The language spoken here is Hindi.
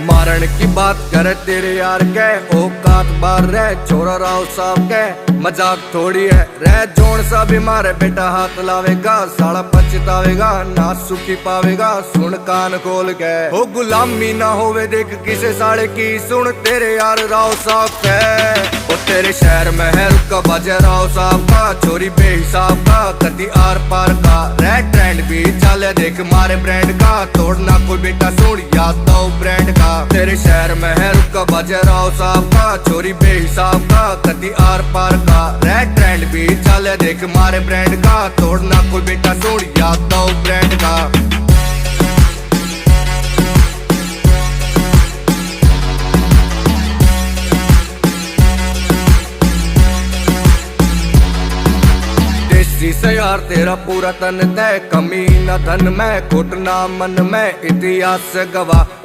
मारण की बात करे तेरे यार के औकात बार रह छोरा राव साहब के मजाक थोड़ी है रह जोन सा भी मारे बेटा हाथ लावेगा साला पछतावेगा ना सुखी पावेगा सुन कान खोल के हो गुलामी ना होवे देख किसे साले की सुन तेरे यार राव साहब के ओ तेरे शहर में है रुका बाजा राव साहब का चोरी बेहिसाब का कदी आर पार का रह ट्रेंड भी चले देख मारे ब्रांड का तोड़ना कोई बेटा सुन याद दो ब्रांड का तेरे शहर में है रुका बाजा राव साहब का चोरी बेहिसाब का कदी आर पार का रह ट्रेंड भी चले देख मारे ब्रांड का तोड़ना कोई बेटा सुन याद दो ब्रांड का से यार तेरा पूरा तन तय कमी न धन में घुटना मन में इतिहास से गवाह